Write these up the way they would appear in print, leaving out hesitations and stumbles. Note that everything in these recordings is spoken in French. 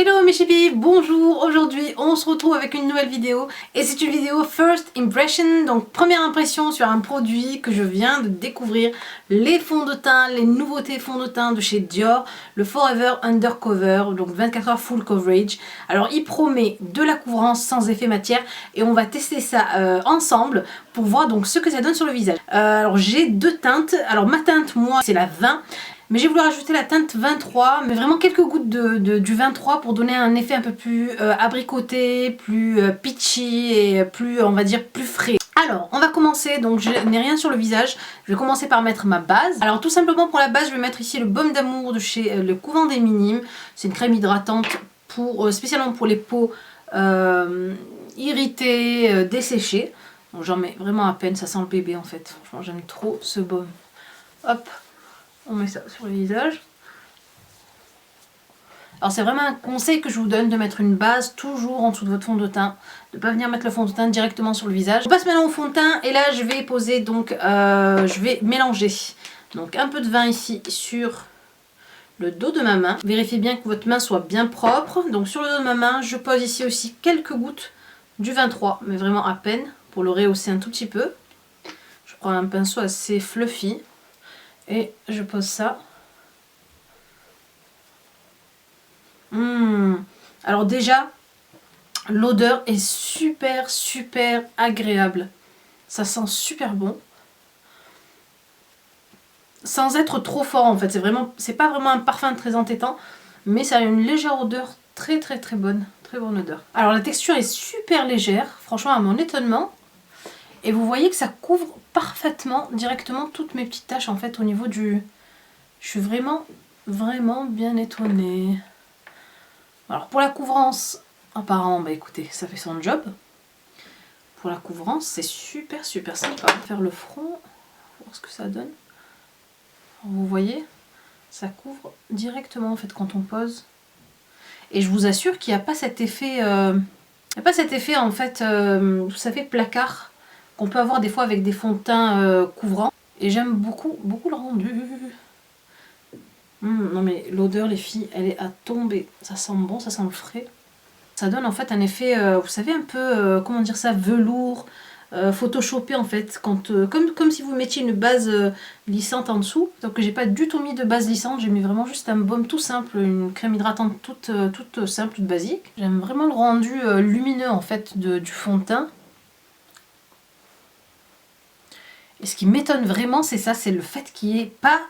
Hello mes chippies, bonjour. Aujourd'hui on se retrouve avec une nouvelle vidéo et c'est une vidéo First Impression, donc première impression sur un produit que je viens de découvrir, les fonds de teint, les nouveautés fonds de teint de chez Dior, le Forever Undercover, donc 24 heures full coverage. Alors il promet de la couvrance sans effet matière et on va tester ça ensemble pour voir donc ce que ça donne sur le visage. Alors j'ai deux teintes, alors ma teinte moi c'est la 20. Mais j'ai voulu rajouter la teinte 23, mais vraiment quelques gouttes du 23 pour donner un effet un peu plus abricoté, plus peachy et plus, on va dire, plus frais. Alors, on va commencer, donc je n'ai rien sur le visage, je vais commencer par mettre ma base. Alors tout simplement pour la base, je vais mettre ici le baume d'amour de chez Le Couvent des Minimes. C'est une crème hydratante pour, spécialement pour les peaux irritées, desséchées. Donc j'en mets vraiment à peine, ça sent le bébé en fait. Franchement j'aime trop ce baume. Hop, on met ça sur le visage. Alors c'est vraiment un conseil que je vous donne de mettre une base toujours en dessous de votre fond de teint. De ne pas venir mettre le fond de teint directement sur le visage. On passe maintenant au fond de teint et là je vais poser donc, je vais mélanger. Donc un peu de vin ici sur le dos de ma main. Vérifiez bien que votre main soit bien propre. Donc sur le dos de ma main, je pose ici aussi quelques gouttes du 23, mais vraiment à peine pour le rehausser un tout petit peu. Je prends un pinceau assez fluffy. Et je pose ça. Alors déjà, l'odeur est super agréable. Ça sent super bon. Sans être trop fort en fait. C'est pas vraiment un parfum très entêtant. Mais ça a une légère odeur très bonne. Très bonne odeur. Alors la texture est super légère. Franchement à mon étonnement. Et vous voyez que ça couvre parfaitement, directement toutes mes petites taches en fait au niveau du... Je suis vraiment bien étonnée. Alors pour la couvrance, apparemment, bah écoutez, ça fait son job. Pour la couvrance, c'est super sympa. On va faire le front, voir ce que ça donne. Alors, vous voyez, ça couvre directement en fait quand on pose. Et je vous assure qu'il n'y a pas cet effet... en fait, vous savez, placard qu'on peut avoir des fois avec des fonds de teint couvrants. Et j'aime beaucoup le rendu. Non mais l'odeur les filles, elle est à tomber. Ça sent bon, ça sent le frais. Ça donne en fait un effet, vous savez, un peu, comment dire ça, velours, photoshopé en fait. Quand, comme si vous mettiez une base lissante en dessous. Donc j'ai pas du tout mis de base lissante, j'ai mis vraiment juste un baume tout simple, une crème hydratante toute simple, toute basique. J'aime vraiment le rendu lumineux en fait du fond de teint. Et ce qui m'étonne vraiment, c'est ça, c'est le fait qu'il n'y ait pas...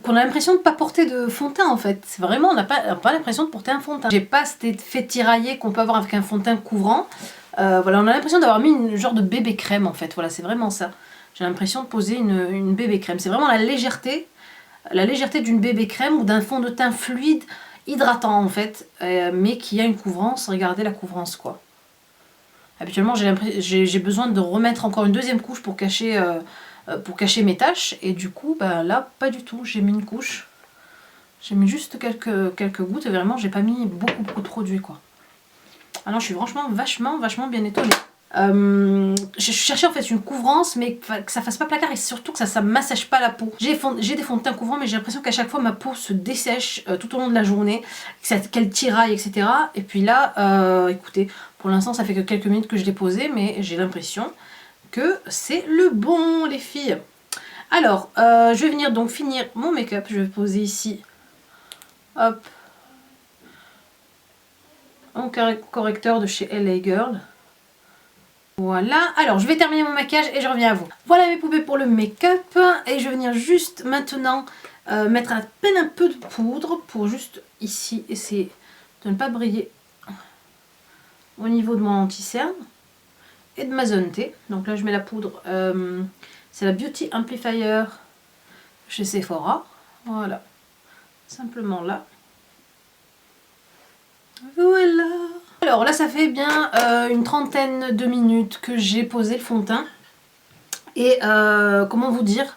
qu'on a l'impression de ne pas porter de fond de teint en fait. C'est vraiment, on n'a pas l'impression de porter un fond de teint. J'ai pas cet effet tiraillé qu'on peut avoir avec un fond de teint couvrant. Voilà, on a l'impression d'avoir mis une genre de bébé crème en fait. Voilà, c'est vraiment ça. J'ai l'impression de poser une bébé crème. C'est vraiment la légèreté d'une bébé crème ou d'un fond de teint fluide, hydratant en fait, mais qui a une couvrance. Regardez la couvrance quoi. Habituellement, j'ai besoin de remettre encore une deuxième couche pour cacher mes taches. Et du coup, bah, là, pas du tout. J'ai mis une couche. J'ai mis juste quelques gouttes. Et vraiment, j'ai pas mis beaucoup de produit, quoi. Ah non, je suis franchement vachement bien étonnée. Je cherchais en fait une couvrance, mais que ça fasse pas placard et surtout que ça massage pas la peau. J'ai des fonds de teint couvrants, mais j'ai l'impression qu'à chaque fois ma peau se dessèche tout au long de la journée, qu'elle tiraille, etc. Et puis là, écoutez, pour l'instant ça fait que quelques minutes que je l'ai posé, mais j'ai l'impression que c'est le bon les filles. Alors, je vais venir donc finir mon make-up. Je vais poser ici, hop, mon correcteur de chez LA Girl. Voilà, alors je vais terminer mon maquillage et je reviens à vous. Voilà mes poupées pour le make-up. Et je vais venir juste maintenant mettre à peine un peu de poudre pour juste ici essayer de ne pas briller au niveau de mon anti-cerne et de ma zone T. Donc là je mets la poudre, c'est la Beauty Amplifier chez Sephora. Voilà, simplement là. Voilà. Alors là ça fait bien une trentaine de minutes que j'ai posé le fond de teint. Et comment vous dire,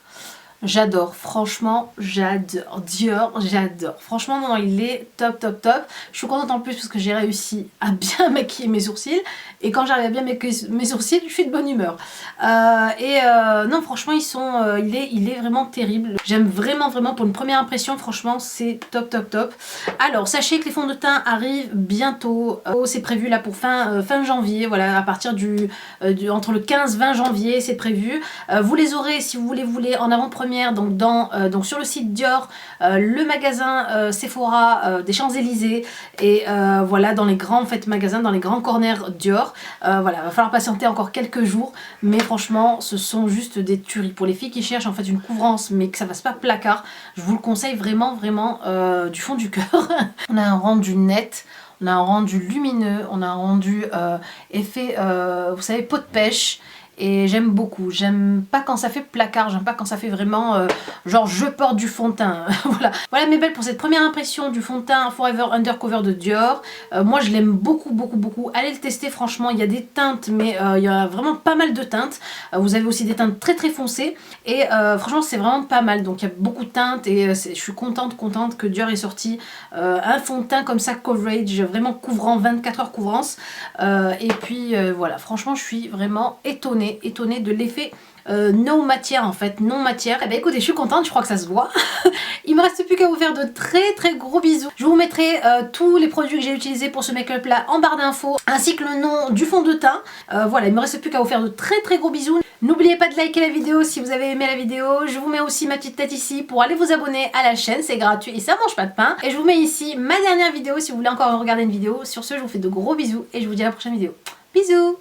J'adore, franchement, j'adore. Dior, j'adore. Franchement, non, il est top, top, top. Je suis contente en plus parce que j'ai réussi à bien maquiller mes sourcils. Et quand j'arrive à bien maquiller mes sourcils, je suis de bonne humeur. Non, franchement, il est vraiment terrible. J'aime vraiment, vraiment, pour une première impression, franchement, c'est top, top, top. Alors, sachez que les fonds de teint arrivent bientôt. C'est prévu là pour fin janvier, voilà, à partir entre le 15-20 janvier, c'est prévu. Vous les aurez, si vous voulez en avant-première, donc sur le site Dior, le magasin Sephora des Champs-Élysées, et voilà, dans les grands magasins, dans les grands corners Dior. Voilà, va falloir patienter encore quelques jours, mais franchement, ce sont juste des tueries. Pour les filles qui cherchent en fait une couvrance, mais que ça fasse pas placard, je vous le conseille vraiment, vraiment du fond du cœur. On a un rendu net. On a un rendu lumineux, on a un rendu effet, vous savez, peau de pêche. Et j'aime beaucoup, j'aime pas quand ça fait placard, j'aime pas quand ça fait vraiment genre je porte du fond de teint. Voilà mes belles pour cette première impression du fond de teint Forever Undercover de Dior. Moi je l'aime beaucoup, beaucoup, beaucoup. Allez le tester, franchement, il y a des teintes, mais il y a vraiment pas mal de teintes. Vous avez aussi des teintes très très foncées, et franchement c'est vraiment pas mal. Donc il y a beaucoup de teintes, et je suis contente que Dior ait sorti un fond de teint comme ça, coverage, vraiment couvrant, 24 heures couvrance. Et puis voilà, franchement je suis vraiment étonnée de l'effet non matière, en fait, non matière. Eh ben écoutez, je suis contente, je crois que ça se voit. Il me reste plus qu'à vous faire de très très gros bisous. Je vous mettrai tous les produits que j'ai utilisés pour ce make-up là en barre d'infos, ainsi que le nom du fond de teint. Voilà, il me reste plus qu'à vous faire de très très gros bisous. N'oubliez pas de liker la vidéo si vous avez aimé la vidéo. Je vous mets aussi ma petite tête ici pour aller vous abonner à la chaîne, c'est gratuit et ça mange pas de pain. Et je vous mets ici ma dernière vidéo si vous voulez encore regarder une vidéo. Sur ce, je vous fais de gros bisous et je vous dis à la prochaine vidéo. Bisous!